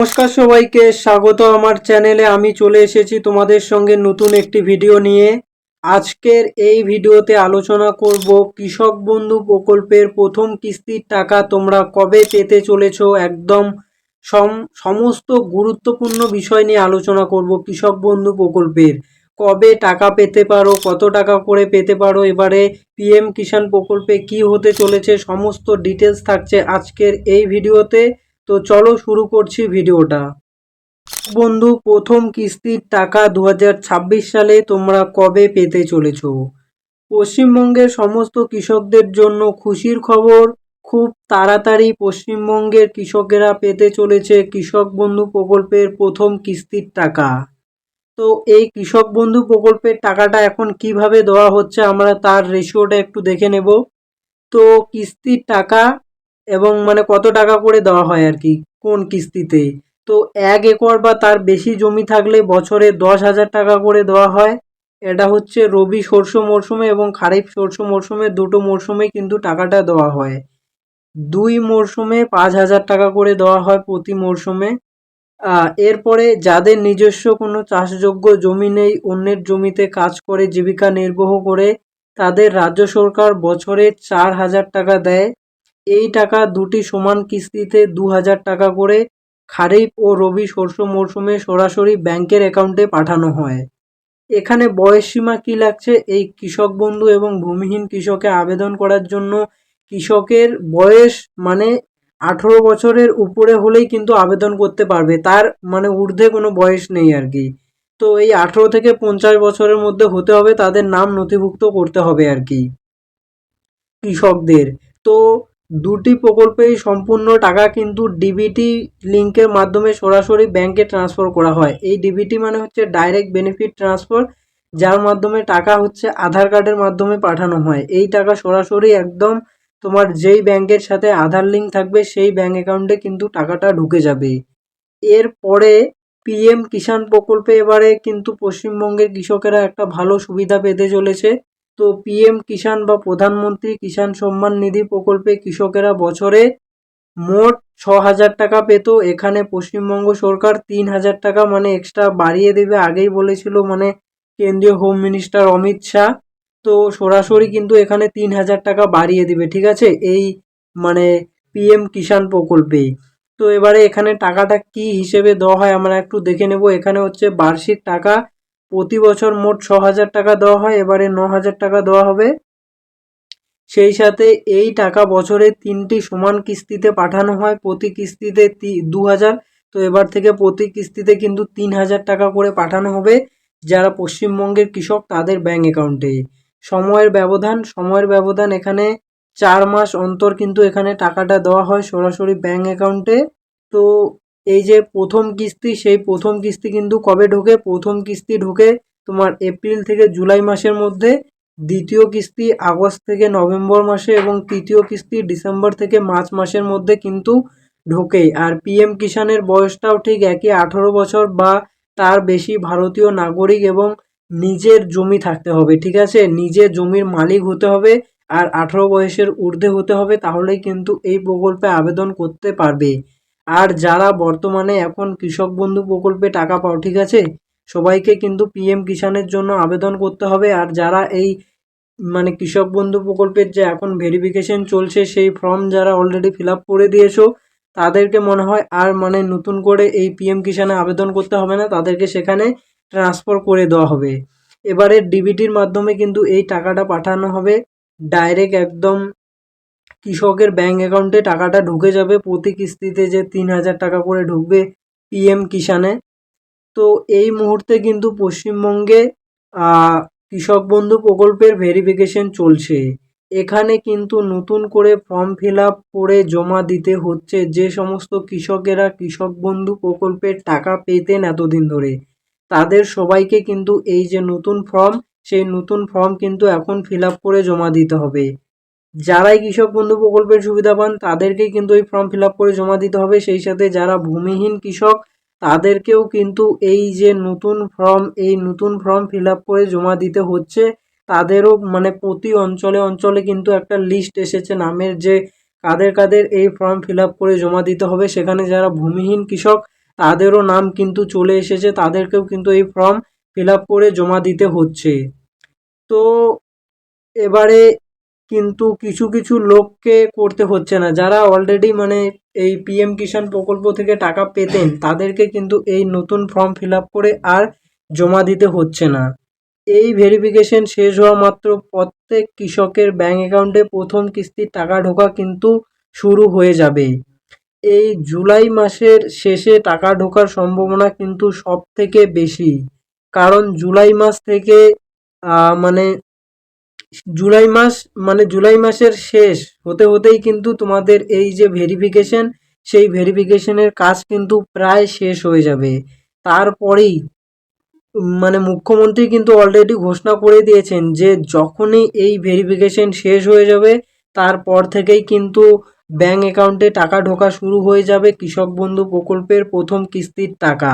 নমস্কার সবাইকে স্বাগত আমার চ্যানেলে। আমি চলে এসেছি তোমাদের সঙ্গে নতুন একটি ভিডিও নিয়ে। আজকের এই ভিডিওতে আলোচনা করব কৃষক বন্ধু প্রকল্পের প্রথম কিস্তির টাকা তোমরা কবে পেতে চলেছো। একদম সমস্ত গুরুত্বপূর্ণ বিষয় নিয়ে আলোচনা করব। কৃষক বন্ধু প্রকল্পের কবে টাকা পেতে পারো, কত টাকা করে পেতে পারো, এবারে পিএম কিষাণ প্রকল্পে কি হতে চলেছে, সমস্ত ডিটেলস থাকছে আজকের এই ভিডিওতে। তো চলো শুরু করছি ভিডিওটা। বন্ধু প্রথম কিস্তির টাকা 2026 সালে তোমরা কবে পেতে চলেছো? পশ্চিমবঙ্গের সমস্ত কৃষকদের জন্য খুশির খবর। খুব তাড়াতাড়ি পশ্চিমবঙ্গের কৃষকেরা পেতে চলেছে কৃষক বন্ধু প্রকল্পের প্রথম কিস্তির টাকা। তো এই কৃষক বন্ধু প্রকল্পের টাকাটা এখন কিভাবে দেওয়া হচ্ছে আমরা তার রেশিওটা একটু দেখে নেব। তো কিস্তির টাকা এবং মানে কত টাকা করে দেওয়া হয় আর কি, কোন কিস্তিতে। তো 1 একর বা তার বেশি জমি থাকলে বছরে 10,000 টাকা করে দেওয়া হয়। এটা হচ্ছে রবি শস্য মরশুমে এবং খারিফ শস্য মরশুমে, দুটো মরশুমে কিন্তু টাকাটা দেওয়া হয়। 2 মরশুমে 5,000 টাকা করে দেওয়া হয় প্রতি মরশুমে। এরপরে যাদের নিজস্ব কোনো চাষযোগ্য জমি নেই, অন্যের জমিতে কাজ করে জীবিকা নির্বাহ করে, তাদের রাজ্য সরকার বছরে 4,000 টাকা দেয়। এই টাকা দুটি সমান কিস্তিতে 2,000 টাকা করে খারিফ ও রবি শস্য মরশুমে সরাসরি ব্যাংকের অ্যাকাউন্টে পাঠানো হয়। এখানে বয়সসীমা কি লাগছে, এই কৃষক বন্ধু এবং ভূমিহীন কৃষকে আবেদন করার জন্য কৃষকের বয়স মানে 18 বছরের উপরে হলেই কিন্তু আবেদন করতে পারবে, তার মানে ঊর্ধ্বে কোনো বয়স নেই আর কি। তো এই 18 থেকে 50 বছরের মধ্যে হতে হবে, তাদের নাম নথিভুক্ত করতে হবে আর কি কৃষকদের। তো দুটি প্রকল্পেই সম্পূর্ণ টাকা কিন্তু ডিবিটি লিঙ্কের মাধ্যমে সরাসরি ব্যাংকে ট্রান্সফার করা হয়। এই ডিবিটি মানে হচ্ছে ডাইরেক্ট বেনিফিট ট্রান্সফার, যার মাধ্যমে টাকা হচ্ছে আধার কার্ডের মাধ্যমে পাঠানো হয়। এই টাকা সরাসরি একদম তোমার যেই ব্যাংকের সাথে আধার লিঙ্ক থাকবে সেই ব্যাংক অ্যাকাউন্টে কিন্তু টাকাটা ঢুকে যাবে। এরপরে পিএম কিষাণ প্রকল্পে এবারে কিন্তু পশ্চিমবঙ্গের কৃষকেরা একটা ভালো সুবিধা পেতে চলেছে। তো পিএম কিষাণ বা প্রধানমন্ত্রী কিষাণ সম্মান নিধি প্রকল্পে কৃষকেরা বছরে মোট 6,000 টাকা পেত। এখানে পশ্চিমবঙ্গ সরকার 3,000 টাকা মানে এক্সট্রা বাড়িয়ে দেবে, আগেই বলেছিল মানে কেন্দ্রীয় হোম মিনিস্টার অমিত শাহ। তো সরাসরি কিন্তু এখানে 3,000 টাকা বাড়িয়ে দিবে, ঠিক আছে, এই মানে পিএম কিষাণ প্রকল্পে। তো এবারে এখানে টাকাটা কি হিসেবে দেওয়া হয় আমরা একটু দেখে নেব। এখানে হচ্ছে বার্ষিক টাকা, প্রতি বছর মোট 6,000 টাকা দেওয়া হয়, এবারে 9,000 টাকা দেওয়া হবে। সেই সাথে এই টাকা বছরে 3টি সমান কিস্তিতে পাঠানো হয়, প্রতি কিস্তিতে 2,000। তো এবার থেকে প্রতি কিস্তিতে কিন্তু 3,000 টাকা করে পাঠানো হবে যারা পশ্চিমবঙ্গের কৃষক তাদের ব্যাংক অ্যাকাউন্টে। সময়ের ব্যবধান এখানে 4 মাস অন্তর কিন্তু এখানে টাকাটা দেওয়া হয় সরাসরি ব্যাংক অ্যাকাউন্টে। তো এই যে প্রথম কিস্তি, সেই প্রথম কিস্তি কিন্তু কবে ঢোকে, প্রথম কিস্তি ঢোকে তোমার এপ্রিল থেকে জুলাই মাসের মধ্যে, দ্বিতীয় কিস্তি আগস্ট থেকে নভেম্বর মাসে এবং তৃতীয় কিস্তি ডিসেম্বর থেকে মার্চ মাসের মধ্যে কিন্তু ঢোকে। আর পিএম কিষাণের বয়সটাও ঠিক একই, 18 বছর বা তার বেশি, ভারতীয় নাগরিক এবং নিজের জমি থাকতে হবে, ঠিক আছে, নিজের জমির মালিক হতে হবে আর 18 বয়সের ঊর্ধ্বে হতে হবে, তাহলেই কিন্তু এই প্রকল্পে আবেদন করতে পারবে। আর যারা বর্তমানে এখন কৃষক বন্ধু প্রকল্পে টাকা পাও, ঠিক আছে, সবাইকে কিন্তু পিএম কিষাণের জন্য আবেদন করতে হবে। আর যারা এই মানে কৃষক বন্ধু প্রকল্পের যে এখন ভেরিফিকেশন চলছে সেই ফর্ম যারা অলরেডি ফিল আপ করে দিয়েছো, তাদেরকে মনে হয় আর মানে নতুন করে এই পিএম কিষাণে আবেদন করতে হবে না, তাদেরকে সেখানে ট্রান্সফার করে দেওয়া হবে। এবারে ডিবিটির মাধ্যমে কিন্তু এই টাকাটা পাঠানো হবে ডাইরেক্ট একদম কৃষকের ব্যাংক অ্যাকাউন্টে, টাকাটা ঢুকে যাবে প্রতি কিস্তিতে যে 3,000 টাকা করে ঢুকবে পিএম কিষাণে। তো এই মুহূর্তে কিন্তু পশ্চিমবঙ্গে আহ, কৃষক বন্ধু প্রকল্পের ভেরিফিকেশন চলছে। এখানে কিন্তু নতুন করে ফর্ম ফিল আপ করে জমা দিতে হচ্ছে যে সমস্ত কৃষকেরা কৃষক বন্ধু প্রকল্পের টাকা পেতেন এতদিন ধরে, তাদের সবাইকে কিন্তু এই যে নতুন ফর্ম, সেই নতুন ফর্ম কিন্তু এখন ফিল আপ করে জমা দিতে হবে। যারাই কৃষক বন্ধু প্রকল্পের সুবিধা পান তাদেরকেই কিন্তু এই ফর্ম ফিল আপ করে জমা দিতে হবে। সেই সাথে যারা ভূমিহীন কৃষক তাদেরকেও কিন্তু এই যে নতুন ফর্ম, এই নতুন ফর্ম ফিল আপ করে জমা দিতে হচ্ছে। তাদেরও মানে প্রতি অঞ্চলে অঞ্চলে কিন্তু একটা লিস্ট এসেছে নামের, যে কাদের কাদের এই ফর্ম ফিল আপ করে জমা দিতে হবে। সেখানে যারা ভূমিহীন কৃষক তাদেরও নাম কিন্তু চলে এসেছে, তাদেরকেও কিন্তু এই ফর্ম ফিল আপ করে জমা দিতে হচ্ছে। তো এবারে কিন্তু কিছু কিছু লোককে করতে হচ্ছে না, যারা অলরেডি মানে এই পিএম কিষাণ প্রকল্প থেকে টাকা পেতেন তাদেরকে কিন্তু এই নতুন ফর্ম ফিল আপ করে আর জমা দিতে হচ্ছে না। এই ভেরিফিকেশন শেষ হওয়া মাত্র প্রত্যেক কৃষকের ব্যাংক অ্যাকাউন্টে প্রথম কিস্তির টাকা ঢোকা কিন্তু শুরু হয়ে যাবে। এই জুলাই মাসের শেষে টাকা ঢোকার সম্ভাবনা কিন্তু সব থেকে বেশি, কারণ জুলাই মাস থেকে মানে জুলাই মাসের শেষ হতে হতেই কিন্তু তোমাদের এই যে ভেরিফিকেশন, সেই ভেরিফিকেশনের কাজ কিন্তু প্রায় শেষ হয়ে যাবে। তারপরেই মানে মুখ্যমন্ত্রী কিন্তু অলরেডি ঘোষণা করে দিয়েছেন যে যখনই এই ভেরিফিকেশন শেষ হয়ে যাবে তারপর থেকেই কিন্তু ব্যাংক অ্যাকাউন্টে টাকা ঢোকা শুরু হয়ে যাবে কৃষক বন্ধু প্রকল্পের প্রথম কিস্তির টাকা।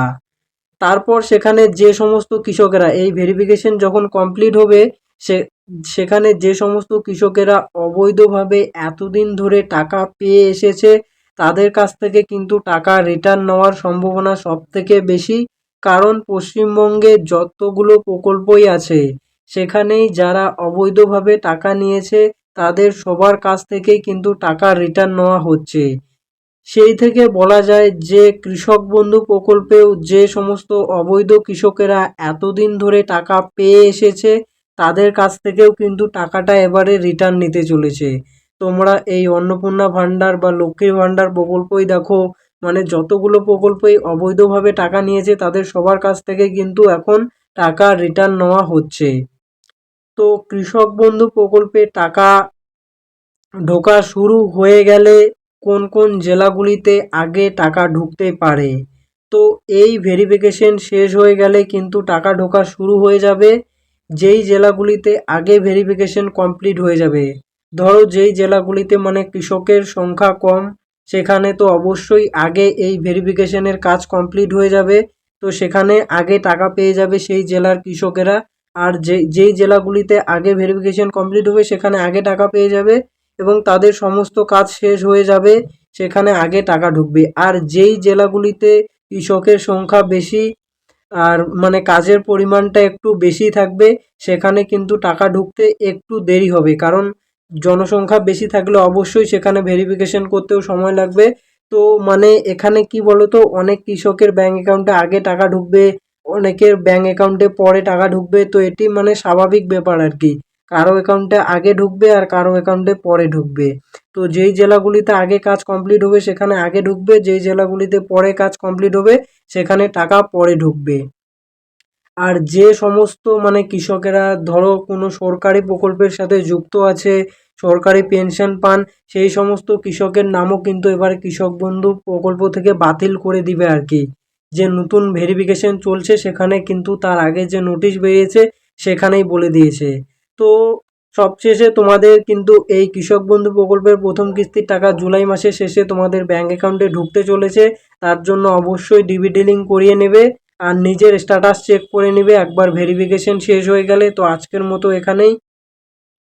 তারপর সেখানে যে সমস্ত কৃষকেরা এই ভেরিফিকেশন যখন কমপ্লিট হবে, সে সেখানে যে সমস্ত কৃষকেরা অবৈধভাবে এতদিন ধরে টাকা পেয়ে এসেছে তাদের কাছ থেকে কিন্তু টাকা রিটার্ন নেওয়ার সম্ভাবনা সব থেকে বেশি। কারণ পশ্চিমবঙ্গে যতগুলো প্রকল্পই আছে সেখানেই যারা অবৈধভাবে টাকা নিয়েছে তাদের সবার কাছ থেকেই কিন্তু টাকা রিটার্ন নেওয়া হচ্ছে। সেই থেকে বলা যায় যে কৃষক বন্ধু প্রকল্পেও যে সমস্ত অবৈধ কৃষকেরা এতদিন ধরে টাকা পেয়ে এসেছে তাদের কাছ থেকেও কিন্তু টাকাটা এবারে রিটার্ন নিতে চলেছে। তোমরা এই অন্নপূর্ণা ভাণ্ডার বা লক্ষ্মীর ভাণ্ডার প্রকল্পই দেখো, মানে যতগুলো প্রকল্পই অবৈধভাবে টাকা নিয়েছে তাদের সবার কাছ থেকে কিন্তু এখন টাকা রিটার্ন নেওয়া হচ্ছে। তো কৃষক বন্ধু প্রকল্পে টাকা ঢোকা শুরু হয়ে গেলে কোন কোন জেলাগুলিতে আগে টাকা ঢুকতে পারে? তো এই ভেরিফিকেশন শেষ হয়ে গেলে কিন্তু টাকা ঢোকা শুরু হয়ে যাবে যেই জেলাগুলিতে আগে ভেরিফিকেশন কমপ্লিট হয়ে যাবে। ধরো যেই জেলাগুলিতে মানে কৃষকের সংখ্যা কম সেখানে তো অবশ্যই আগে এই ভেরিফিকেশনের কাজ কমপ্লিট হয়ে যাবে, তো সেখানে আগে টাকা পেয়ে যাবে সেই জেলার কৃষকেরা। আর যেই জেলাগুলিতে আগে ভেরিফিকেশন কমপ্লিট হবে সেখানে আগে টাকা পেয়ে যাবে এবং তাদের সমস্ত কাজ শেষ হয়ে যাবে, সেখানে আগে টাকা ঢুকবে। আর যেই জেলাগুলিতে কৃষকের সংখ্যা বেশি আর মানে কাজের পরিমাণটা একটু বেশি থাকবে সেখানে কিন্তু টাকা ঢুকতে একটু দেরি হবে, কারণ জনসংখ্যা বেশি থাকলে অবশ্যই সেখানে ভেরিফিকেশন করতেও সময় লাগবে। তো মানে এখানে কি বলতো, অনেক কৃষকের ব্যাংক অ্যাকাউন্টে আগে টাকা ঢুকবে, অনেকের ব্যাংক অ্যাকাউন্টে পরে টাকা ঢুকবে, তো এটি মানে স্বাভাবিক ব্যাপার আর কি। কারো অ্যাকাউন্টে আগে ঢুকবে আর কারো অ্যাকাউন্টে পরে ঢুকবে। তো যেই জেলাগুলিতে আগে কাজ কমপ্লিট হবে সেখানে আগে ঢুকবে, যেই জেলাগুলিতে পরে কাজ কমপ্লিট হবে সেখানে টাকা পরে ঢুকবে। আর যে সমস্ত মানে কৃষকেরা ধরো কোনো সরকারি প্রকল্পের সাথে যুক্ত আছে, সরকারি পেনশন পান, সেই সমস্ত কৃষকের নামও কিন্তু এবার কৃষক বন্ধু প্রকল্প থেকে বাতিল করে দিবে আর কি। যে নতুন ভেরিফিকেশন চলছে সেখানে কিন্তু তার আগে যে নোটিশ বেরিয়েছে সেখানেই বলে দিয়েছে। তো সবশেষে তোমাদের কিন্তু এই কৃষক বন্ধু প্রকল্পের প্রথম কিস্তির টাকা জুলাই মাসের শেষে তোমাদের ব্যাংক অ্যাকাউন্টে ঢুকতে চলেছে। তার জন্য অবশ্যই ডিবিটি লিঙ্ক করিয়ে নেবে আর নিজের স্ট্যাটাস চেক করে নেবে একবার ভেরিফিকেশন শেষ হয়ে গেলে। তো আজকের মতো এখানেই।